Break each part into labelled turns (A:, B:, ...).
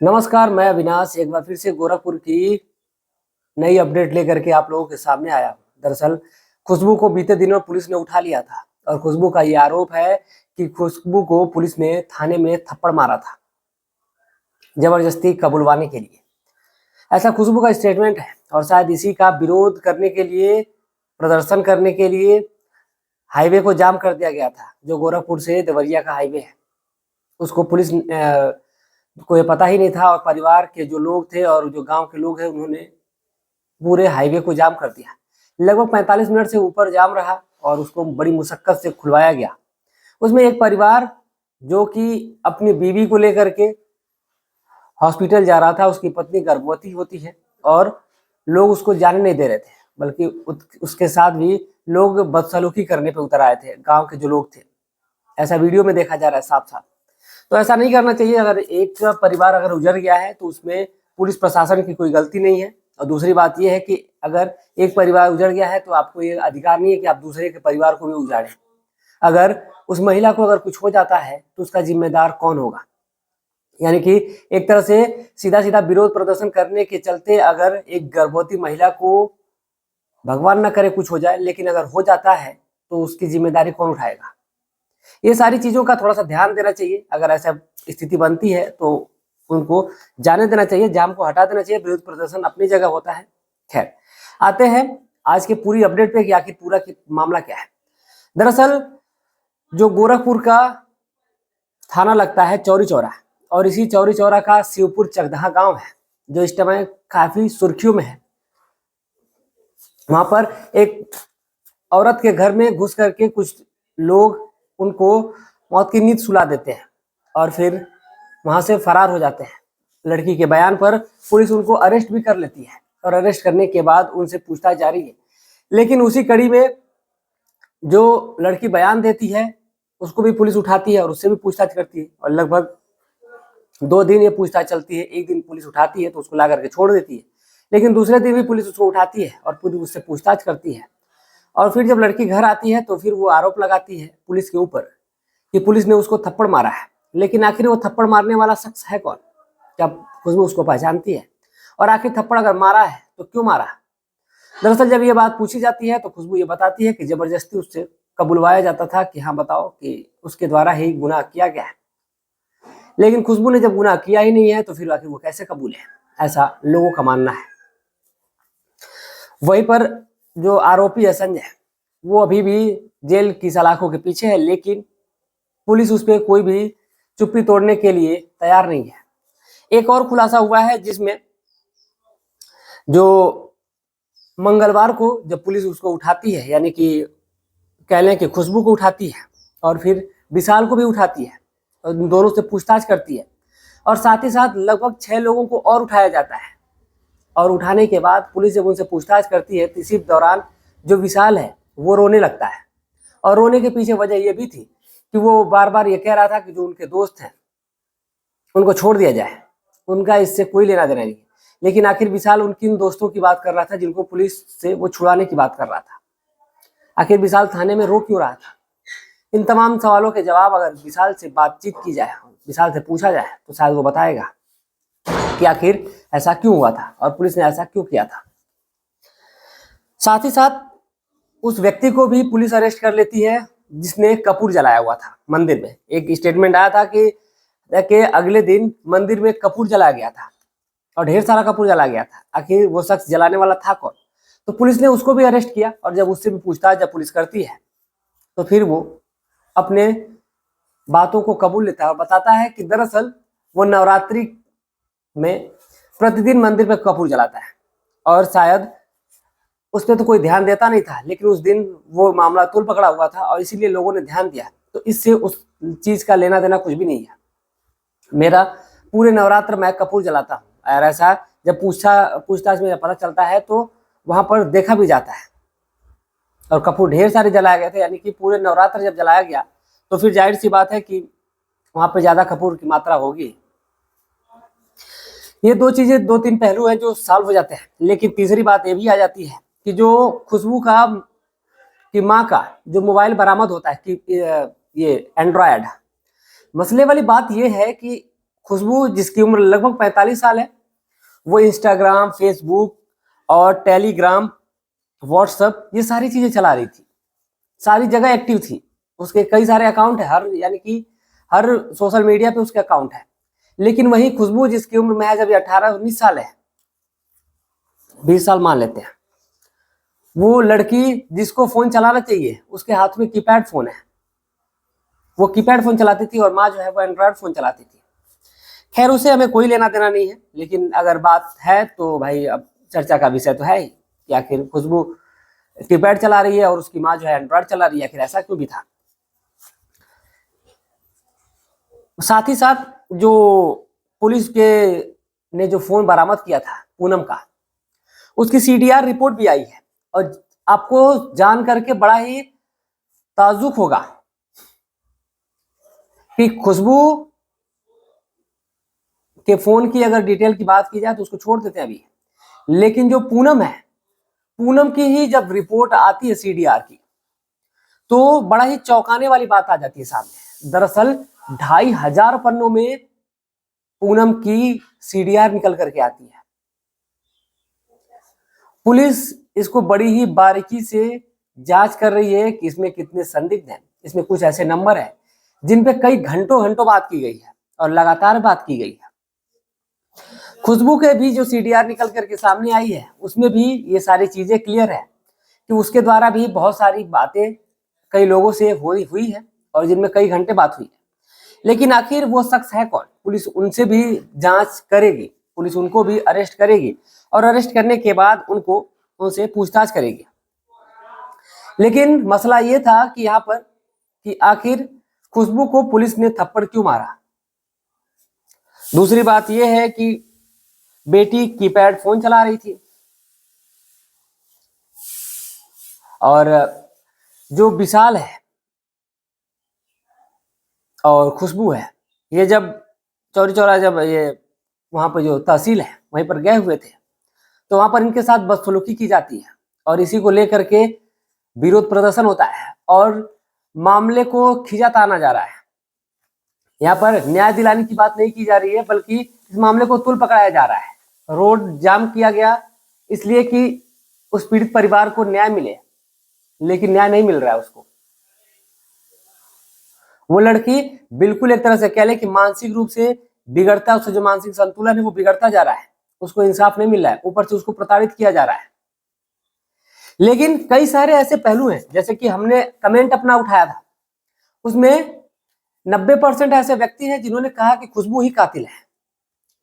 A: नमस्कार, मैं अविनाश एक बार फिर से गोरखपुर की नई अपडेट लेकर के आप लोगों के सामने आया हूं। दरअसल खुशबू को बीते दिनों पुलिस ने उठा लिया था और खुशबू का ये आरोप है कि खुशबू को पुलिस ने थाने में थप्पड़ मारा था जबरदस्ती कबुलवाने के लिए। ऐसा खुशबू का स्टेटमेंट है और शायद इसी का विरोध करने के लिए, प्रदर्शन करने के लिए हाईवे को जाम कर दिया गया था। जो गोरखपुर से देवरिया का हाईवे है, उसको पुलिस को ये पता ही नहीं था और परिवार के जो लोग थे और जो गांव के लोग हैं, उन्होंने पूरे हाईवे को जाम कर दिया। लगभग 45 मिनट से ऊपर जाम रहा और उसको बड़ी मुशक्कत से खुलवाया गया। उसमें एक परिवार जो कि अपनी बीवी को लेकर के हॉस्पिटल जा रहा था, उसकी पत्नी गर्भवती होती है और लोग उसको जाने नहीं दे रहे थे, बल्कि उसके साथ भी लोग बदसलूकी करने पे उतर आए थे, गांव के जो लोग थे। ऐसा वीडियो में देखा जा रहा है साफ साफ। तो ऐसा नहीं करना चाहिए। अगर एक परिवार अगर उजड़ गया है तो उसमें पुलिस प्रशासन की कोई गलती नहीं है। और दूसरी बात यह है कि अगर एक परिवार उजड़ गया है तो आपको ये अधिकार नहीं है कि आप दूसरे के परिवार को भी उजाड़ें। अगर उस महिला को अगर कुछ हो जाता है तो उसका जिम्मेदार कौन होगा? यानी कि एक तरह से सीधा सीधा विरोध प्रदर्शन करने के चलते अगर एक गर्भवती महिला को, भगवान न करे कुछ हो जाए, लेकिन अगर हो जाता है तो उसकी जिम्मेदारी कौन उठाएगा? ये सारी चीजों का थोड़ा सा ध्यान देना चाहिए। अगर ऐसा स्थिति बनती है तो उनको जाने देना चाहिए, जाम को हटा देना चाहिए। विरोध प्रदर्शन अपनी जगह होता है। खैर, आते हैं आज के पूरी अपडेट पे कि आखिर पूरा मामला क्या है। दरअसल जो गोरखपुर का थाना लगता है चौरी चौरा, और इसी चौरी चौरा का शिवपुर चकदहा गांव है जो इस समय काफी सुर्खियों में है। वहां पर एक औरत के घर में घुस करके कुछ लोग उनको मौत की नींद सुला देते हैं और फिर वहां से फरार हो जाते हैं। लड़की के बयान पर पुलिस उनको अरेस्ट भी कर लेती है और अरेस्ट करने के बाद उनसे पूछताछ जारी है। लेकिन उसी कड़ी में जो लड़की बयान देती है उसको भी पुलिस उठाती है और उससे भी पूछताछ करती है और लगभग 2 दिन ये पूछताछ चलती है। एक दिन पुलिस उठाती है तो उसको ला करके छोड़ देती है, लेकिन दूसरे दिन भी पुलिस उसको उठाती है और पुलिस उससे पूछताछ करती है। और फिर जब लड़की घर आती है तो फिर वो आरोप लगाती है पुलिस के ऊपर कि पुलिस ने उसको थप्पड़ मारा है। लेकिन आखिर वो थप्पड़ मारने वाला शख्स है कौन? क्या खुशबू उसको पहचानती है? और आखिर थप्पड़ अगर मारा है तो क्यों मारा? दरअसल जब ये बात पूछी जाती है तो खुशबू ये बताती है कि जबरदस्ती उससे कबुलवाया जाता था कि हाँ बताओ कि उसके द्वारा ही गुनाह किया गया है। लेकिन खुशबू ने जब गुनाह किया ही नहीं है तो फिर आखिर वो कैसे कबूले? ऐसा लोगों का मानना है। वहीं पर जो आरोपी है संजय, वो अभी भी जेल की सलाखों के पीछे है, लेकिन पुलिस उस पर कोई भी चुप्पी तोड़ने के लिए तैयार नहीं है। एक और खुलासा हुआ है जिसमें जो मंगलवार को जब पुलिस उसको उठाती है, यानी कि कह लें कि खुशबू को उठाती है और फिर विशाल को भी उठाती है और दोनों से पूछताछ करती है और साथ ही साथ लगभग 6 लोगों को और उठाया जाता है। और उठाने के बाद पुलिस जब उनसे पूछताछ करती है तो इसी दौरान जो विशाल है वो रोने लगता है। और रोने के पीछे वजह यह भी थी कि वो बार बार ये कह रहा था कि जो उनके दोस्त हैं उनको छोड़ दिया जाए, उनका इससे कोई लेना देना नहीं। लेकिन आखिर विशाल उन किन दोस्तों की बात कर रहा था जिनको पुलिस से वो छुड़ाने की बात कर रहा था? आखिर विशाल थाने में रो क्यों रहा था? इन तमाम सवालों के जवाब अगर विशाल से बातचीत की जाए, विशाल से पूछा जाए, तो शायद वो बताएगा कि आखिर ऐसा क्यों हुआ था और पुलिस ने ऐसा क्यों किया था। साथ ही साथ उस व्यक्ति को भी पुलिस अरेस्ट कर लेती है जिसने कपूर जलाया हुआ था मंदिर में। एक स्टेटमेंट आया था कि अगले दिन मंदिर में कपूर जलाया गया था और ढेर सारा कपूर जलाया गया था। आखिर वो शख्स जलाने वाला था कौन? तो पुलिस ने उसको भी अरेस्ट किया और जब उससे भी पूछताछ जब पुलिस करती है तो फिर वो अपने बातों को कबूल लेता है और बताता है कि दरअसल वो नवरात्रि में प्रतिदिन मंदिर में कपूर जलाता है और शायद उस पर तो कोई ध्यान देता नहीं था, लेकिन उस दिन वो मामला तूल पकड़ा हुआ था और इसीलिए लोगों ने ध्यान दिया। तो इससे उस चीज का लेना देना कुछ भी नहीं है। मेरा पूरे नवरात्र मैं कपूर जलाता हूँ और ऐसा जब पूछताछ में पता चलता है तो वहां पर देखा भी जाता है और कपूर ढेर सारे जलाए गए थे। यानी कि पूरे नवरात्र जब जलाया गया तो फिर जाहिर सी बात है कि वहां पर ज्यादा कपूर की मात्रा होगी। ये 2 3 पहलू हैं जो सॉल्व हो जाते हैं। लेकिन तीसरी बात ये भी आ जाती है कि जो खुशबू की माँ का जो मोबाइल बरामद होता है कि ये एंड्रॉयड, मसले वाली बात ये है कि खुशबू, जिसकी उम्र लगभग 45 साल है, वो इंस्टाग्राम, फेसबुक और टेलीग्राम, व्हाट्सएप, ये सारी चीजें चला रही थी, सारी जगह एक्टिव थी। उसके कई सारे अकाउंट है, हर यानी कि हर सोशल मीडिया पे उसके अकाउंट है। लेकिन वही खुशबू, जिसकी उम्र महज अभी 18-19 साल है, 20 साल मान लेते हैं, वो लड़की जिसको फोन चलाना चाहिए, उसके हाथ में कीपैड फोन है, वो कीपैड फोन चलाती थी और माँ जो है वो एंड्रॉयड फोन चलाती थी। खैर, उसे हमें कोई लेना देना नहीं है, लेकिन अगर बात है तो भाई अब चर्चा का विषय तो है ही कि आखिर खुशबू कीपैड चला रही है और उसकी माँ जो है एंड्रॉयड चला रही है, आखिर ऐसा क्यों भी था। साथ ही साथ जो पुलिस के ने जो फोन बरामद किया था पूनम का, उसकी सीडीआर रिपोर्ट भी आई है। और आपको जान करके बड़ा ही ताज्जुब होगा कि खुशबू के फोन की अगर डिटेल की बात की जाए तो उसको छोड़ देते हैं अभी, लेकिन जो पूनम है, पूनम की ही जब रिपोर्ट आती है सीडीआर की, तो बड़ा ही चौंकाने वाली बात आ जाती है सामने। दरअसल 2500 पन्नों में पूनम की सीडीआर निकल करके आती है। पुलिस इसको बड़ी ही बारीकी से जांच कर रही है कि इसमें कितने संदिग्ध हैं। इसमें कुछ ऐसे नंबर हैं जिन पे कई घंटों घंटों बात की गई है और लगातार बात की गई है। खुशबू के भी जो सीडीआर निकल करके सामने आई है, उसमें भी ये सारी चीजें क्लियर है कि उसके द्वारा भी बहुत सारी बातें कई लोगों से हुई है और जिनमें कई घंटे बात हुई है। लेकिन आखिर वो शख्स है कौन? पुलिस उनसे भी जांच करेगी, पुलिस उनको भी अरेस्ट करेगी और अरेस्ट करने के बाद उनसे पूछताछ करेगी। लेकिन मसला ये था कि यहाँ पर कि आखिर खुशबू को पुलिस ने थप्पड़ क्यों मारा। दूसरी बात यह है कि बेटी कीपैड फोन चला रही थी और जो विशाल है और खुशबू है, ये जब चौरी चौरा जब ये वहां पर जो तहसील है वहीं पर गए हुए थे, तो वहां पर इनके साथ बदसलूकी की जाती है और इसी को लेकर के विरोध प्रदर्शन होता है और मामले को खींचा ताना जा रहा है। यहाँ पर न्याय दिलाने की बात नहीं की जा रही है, बल्कि इस मामले को तुल पकड़ाया जा रहा है। रोड जाम किया गया इसलिए कि उस पीड़ित परिवार को न्याय मिले, लेकिन न्याय नहीं मिल रहा है उसको। वो लड़की बिल्कुल एक तरह से कह ले कि मानसिक रूप से बिगड़ता, उसका जो मानसिक संतुलन है वो बिगड़ता जा रहा है, उसको इंसाफ नहीं मिल रहा है, ऊपर से उसको प्रताड़ित किया जा रहा है। लेकिन कई सारे ऐसे पहलू हैं, जैसे कि हमने कमेंट अपना उठाया था, उसमें 90% ऐसे व्यक्ति हैं जिन्होंने कहा कि खुशबू ही कातिल है।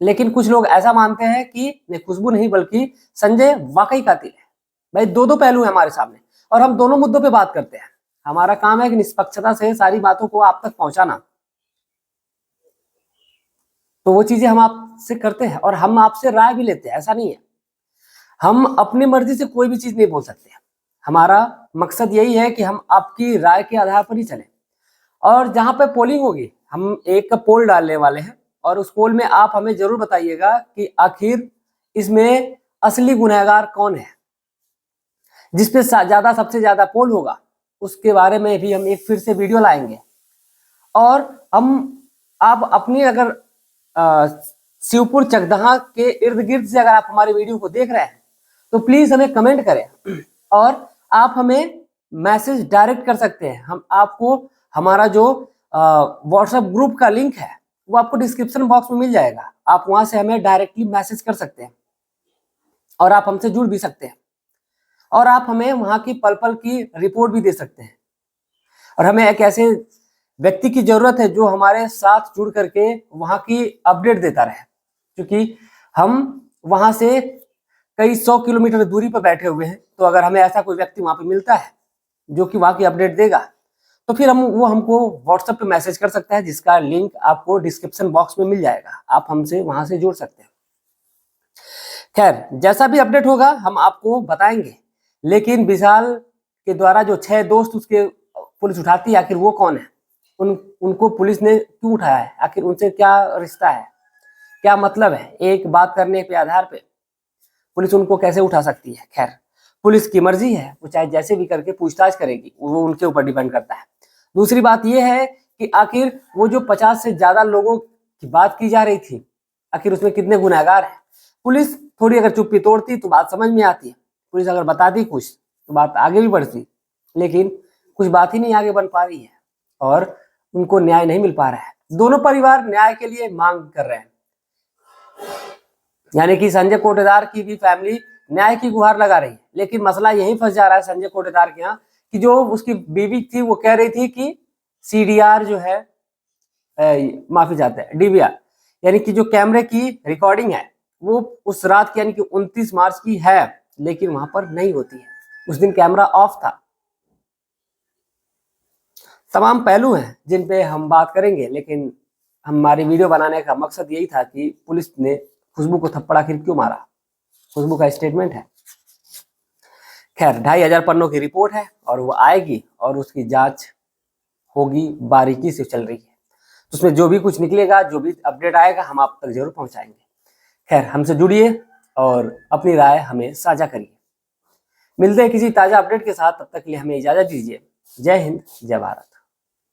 A: लेकिन कुछ लोग ऐसा मानते हैं कि नहीं, खुशबू नहीं बल्कि संजय वाकई कातिल है। भाई दो पहलू है हमारे सामने और हम दोनों मुद्दों पे बात करते हैं। हमारा काम है कि निष्पक्षता से सारी बातों को आप तक पहुंचाना, तो वो चीजें हम आपसे करते हैं और हम आपसे राय भी लेते हैं। ऐसा नहीं है हम अपनी मर्जी से कोई भी चीज नहीं बोल सकते। हमारा मकसद यही है कि हम आपकी राय के आधार पर ही चलें। और जहां पे पोलिंग होगी, हम एक पोल डालने वाले हैं और उस पोल में आप हमें जरूर बताइएगा कि आखिर इसमें असली गुनहगार कौन है। जिसपे सबसे ज्यादा पोल होगा उसके बारे में भी हम एक फिर से वीडियो लाएंगे। और आप अपनी अगर शिवपुर चकदहा के इर्द गिर्द से अगर आप हमारे वीडियो को देख रहे हैं तो प्लीज हमें कमेंट करें और आप हमें मैसेज डायरेक्ट कर सकते हैं। हम आपको हमारा जो व्हाट्सएप ग्रुप का लिंक है वो आपको डिस्क्रिप्शन बॉक्स में मिल जाएगा। आप वहां से हमें डायरेक्टली मैसेज कर सकते हैं और आप हमसे जुड़ भी सकते हैं और आप हमें वहां की पल पल की रिपोर्ट भी दे सकते हैं। और हमें एक ऐसे व्यक्ति की जरूरत है जो हमारे साथ जुड़ करके वहां की अपडेट देता रहे, क्योंकि हम वहां से कई 100 किलोमीटर दूरी पर बैठे हुए हैं। तो अगर हमें ऐसा कोई व्यक्ति वहां पे मिलता है जो कि वहां की अपडेट देगा, तो फिर वो हमको व्हाट्सएप पे मैसेज कर सकता है, जिसका लिंक आपको डिस्क्रिप्शन बॉक्स में मिल जाएगा। आप हमसे वहां से जुड़ सकते हैं। खैर, जैसा भी अपडेट होगा हम आपको बताएंगे। लेकिन विशाल के द्वारा जो 6 दोस्त उसके पुलिस उठाती है, आखिर वो कौन है? उनको पुलिस ने क्यों उठाया है? आखिर उनसे क्या रिश्ता है, क्या मतलब है? एक बात करने के आधार पे पुलिस उनको कैसे उठा सकती है? खैर, पुलिस की मर्जी है, वो चाहे जैसे भी करके पूछताछ करेगी, वो उनके ऊपर डिपेंड करता है। दूसरी बात यह है कि आखिर वो जो 50 से ज्यादा लोगों की बात की जा रही थी, आखिर उसमें कितने गुनहगार हैं। पुलिस थोड़ी अगर चुप्पी तोड़ती तो बात समझ में आती है, पुलिस अगर बताती कुछ तो बात आगे भी बढ़ती, लेकिन कुछ बात ही नहीं आगे बन पा रही है और उनको न्याय नहीं मिल पा रहा है। दोनों परिवार न्याय के लिए मांग कर रहे हैं, यानी कि संजय कोटेदार की भी फैमिली न्याय की गुहार लगा रही है। लेकिन मसला यहीं फंस जा रहा है संजय कोटेदार के यहाँ कि जो उसकी बीवी थी वो कह रही थी कि सीडीआर जो है, माफी चाहते हैं, डीवीआर, यानी कि जो कैमरे की रिकॉर्डिंग है वो उस रात की यानी कि 29 मार्च की है, लेकिन वहां पर नहीं होती है, उस दिन कैमरा ऑफ था। तमाम पहलू हैं जिन पे हम बात करेंगे, लेकिन हमारी वीडियो बनाने का मकसद यही था कि पुलिस ने खुशबू को थप्पड़ आखिर क्यों मारा। खुशबू का स्टेटमेंट है। खैर 2500 पन्नों की रिपोर्ट है और वो आएगी और उसकी जांच होगी, बारीकी से चल रही है, तो उसमें जो भी कुछ निकलेगा, जो भी अपडेट आएगा हम आप तक जरूर पहुंचाएंगे। खैर हमसे जुड़िए और अपनी राय हमें साझा करिए। मिलते हैं किसी ताजा अपडेट के साथ, तब तक के लिए हमें इजाजत दीजिए। जय हिंद, जय भारत।